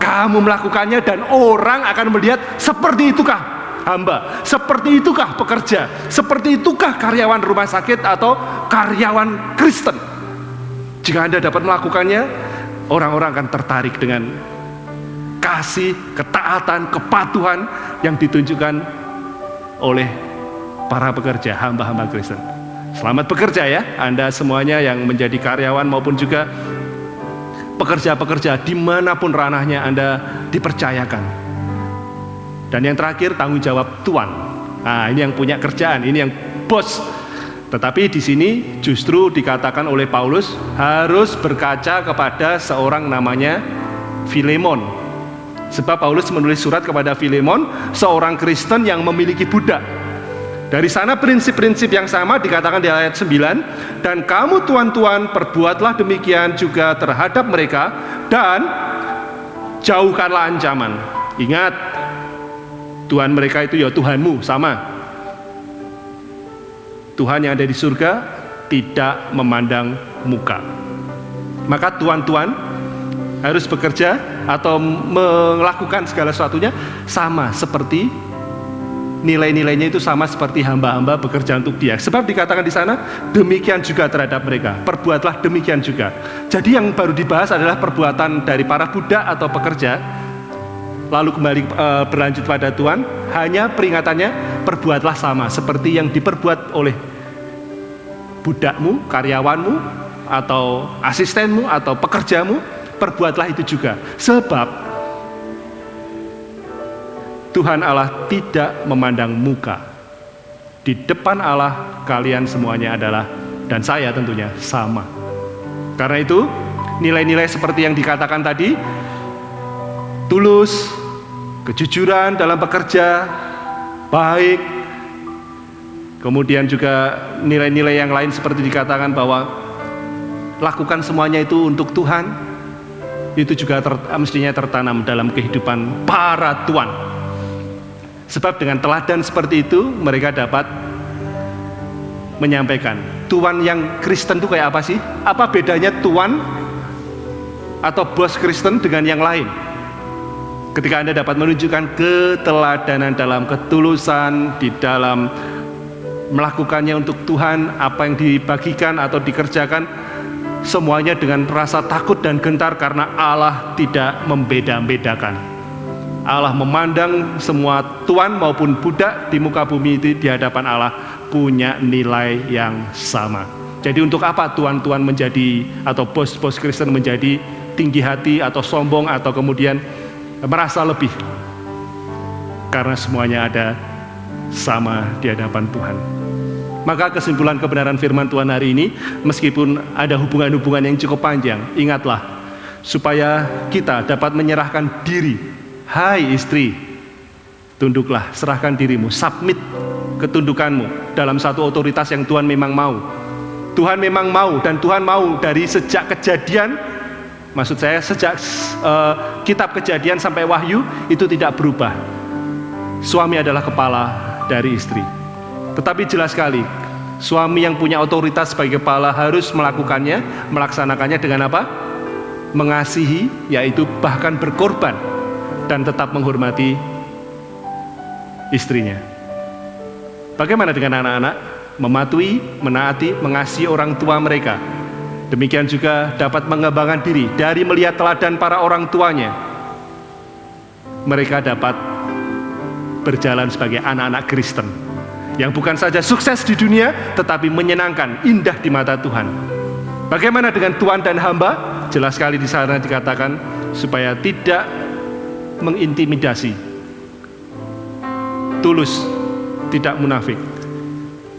kamu melakukannya dan orang akan melihat seperti itukah hamba, seperti itukah pekerja, seperti itukah karyawan rumah sakit atau karyawan Kristen. Jika Anda dapat melakukannya, orang-orang akan tertarik dengan kasih, ketaatan, kepatuhan yang ditunjukkan oleh para pekerja, hamba-hamba Kristen. Selamat bekerja ya, Anda semuanya yang menjadi karyawan maupun juga pekerja-pekerja dimanapun ranahnya Anda dipercayakan. Dan yang terakhir, tanggung jawab Tuan. Nah, ini yang punya kerjaan, ini yang bos. Tetapi di sini justru dikatakan oleh Paulus harus berkaca kepada seorang namanya Filemon. Sebab Paulus menulis surat kepada Filemon, seorang Kristen yang memiliki budak. Dari sana prinsip-prinsip yang sama dikatakan di ayat 9, dan kamu tuan-tuan perbuatlah demikian juga terhadap mereka dan jauhkanlah ancaman. Ingat, Tuhan mereka itu ya Tuhanmu, sama. Tuhan yang ada di surga tidak memandang muka. Maka tuan-tuan harus bekerja atau melakukan segala sesuatunya sama seperti nilai-nilainya itu sama seperti hamba-hamba bekerja untuk Dia. Sebab dikatakan di sana, demikian juga terhadap mereka. Perbuatlah demikian juga. Jadi yang baru dibahas adalah perbuatan dari para budak atau pekerja. Lalu kembali berlanjut pada Tuhan, hanya peringatannya, perbuatlah sama seperti yang diperbuat oleh budakmu, karyawanmu, atau asistenmu, atau pekerjamu. Perbuatlah itu juga. Sebab Tuhan Allah tidak memandang muka. Di depan Allah kalian semuanya adalah, dan saya tentunya sama. Karena itu nilai-nilai seperti yang dikatakan tadi, tulus, kejujuran dalam bekerja, baik, kemudian juga nilai-nilai yang lain seperti dikatakan bahwa lakukan semuanya itu untuk Tuhan, itu juga mestinya tertanam dalam kehidupan para tuan. Sebab dengan teladan seperti itu mereka dapat menyampaikan. Tuan yang Kristen itu kayak apa sih? Apa bedanya tuan atau bos Kristen dengan yang lain? Ketika Anda dapat menunjukkan keteladanan dalam ketulusan, di dalam melakukannya untuk Tuhan, apa yang dibagikan atau dikerjakan, semuanya dengan rasa takut dan gentar karena Allah tidak membeda-bedakan. Allah memandang semua tuan maupun budak di muka bumi itu di hadapan Allah punya nilai yang sama. Jadi untuk apa tuan-tuan menjadi atau bos-bos Kristen menjadi tinggi hati atau sombong atau kemudian merasa lebih? Karena semuanya ada sama di hadapan Tuhan. Maka kesimpulan kebenaran firman Tuhan hari ini, meskipun ada hubungan-hubungan yang cukup panjang, ingatlah supaya kita dapat menyerahkan diri. Hai istri, tunduklah, serahkan dirimu, submit ketundukanmu dalam satu otoritas yang Tuhan memang mau. Tuhan memang mau, dan Tuhan mau dari sejak Kejadian, maksud saya sejak kitab Kejadian sampai Wahyu itu tidak berubah. Suami adalah kepala dari istri. Tetapi jelas sekali, suami yang punya otoritas sebagai kepala harus melakukannya, melaksanakannya dengan apa? Mengasihi, yaitu bahkan berkorban, dan tetap menghormati istrinya. Bagaimana dengan anak-anak? Mematuhi, menaati, mengasihi orang tua mereka. Demikian juga dapat mengembangkan diri dari melihat teladan para orang tuanya. Mereka dapat berjalan sebagai anak-anak Kristen yang bukan saja sukses di dunia, tetapi menyenangkan, indah di mata Tuhan. Bagaimana dengan tuan dan hamba? Jelas sekali di sana dikatakan supaya tidak mengintimidasi, tulus, tidak munafik,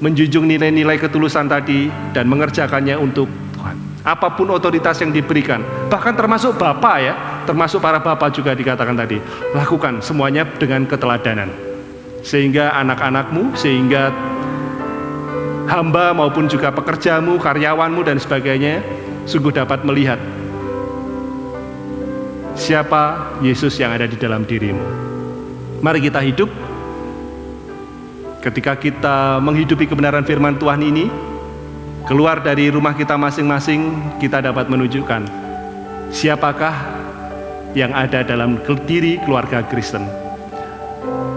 menjunjung nilai-nilai ketulusan tadi dan mengerjakannya untuk Tuhan. Apapun otoritas yang diberikan, bahkan termasuk bapak ya, termasuk para bapak juga dikatakan tadi, lakukan semuanya dengan keteladanan, sehingga anak-anakmu, sehingga hamba maupun juga pekerjamu, karyawanmu dan sebagainya sungguh dapat melihat siapa Yesus yang ada di dalam dirimu. Mari kita hidup. Ketika kita menghidupi kebenaran firman Tuhan ini, keluar dari rumah kita masing-masing, kita dapat menunjukkan siapakah yang ada dalam diri keluarga Kristen.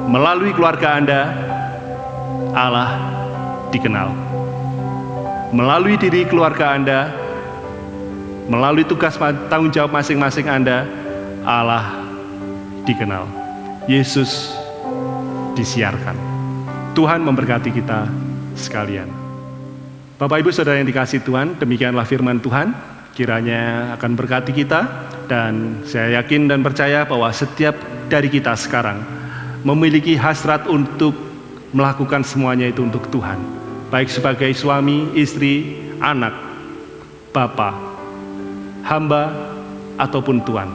Melalui keluarga Anda, Allah dikenal. Melalui diri keluarga Anda, melalui tugas tanggung jawab masing-masing Anda, Allah dikenal. Yesus disiarkan. Tuhan memberkati kita sekalian. Bapak Ibu Saudara yang dikasihi Tuhan, demikianlah firman Tuhan. Kiranya akan berkati kita, dan saya yakin dan percaya bahwa setiap dari kita sekarang memiliki hasrat untuk melakukan semuanya itu untuk Tuhan. Baik sebagai suami, istri, anak, bapa, hamba, ataupun tuan.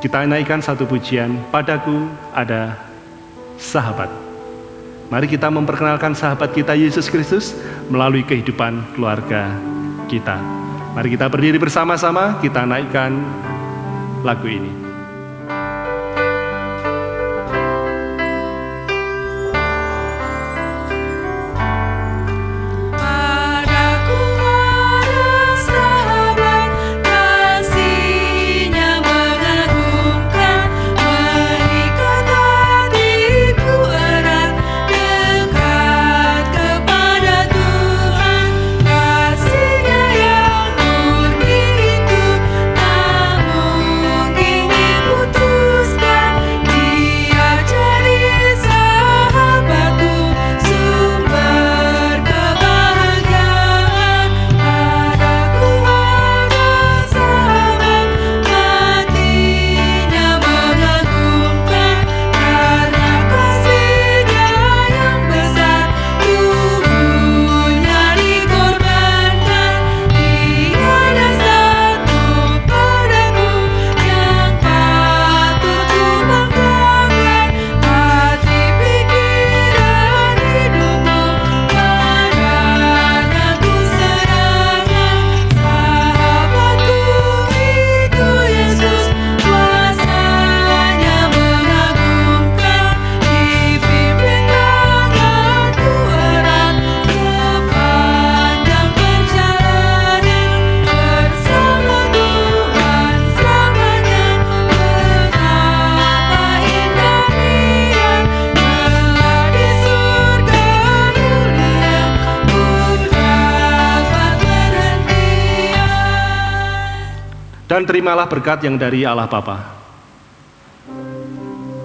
Kita naikkan satu pujian, Padaku Ada Sahabat. Mari kita memperkenalkan sahabat kita Yesus Kristus melalui kehidupan keluarga kita. Mari kita berdiri bersama-sama, kita naikkan lagu ini. Dan terimalah berkat yang dari Allah Bapa.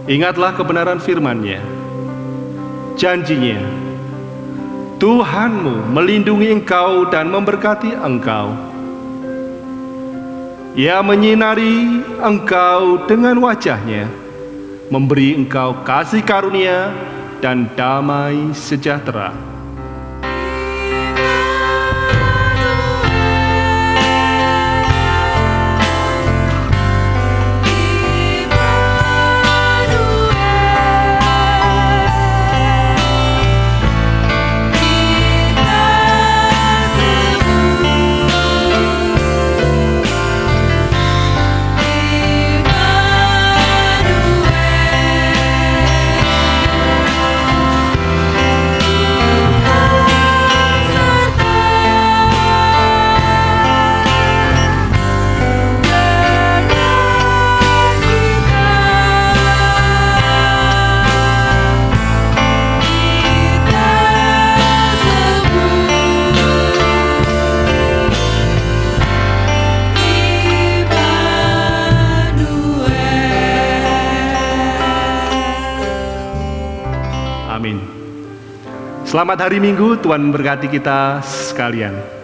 Ingatlah kebenaran firman-Nya, janji-Nya. Tuhanmu melindungi engkau dan memberkati engkau. Ia menyinari engkau dengan wajah-Nya, memberi engkau kasih karunia dan damai sejahtera. Amin. Selamat hari Minggu, Tuhan memberkati kita sekalian.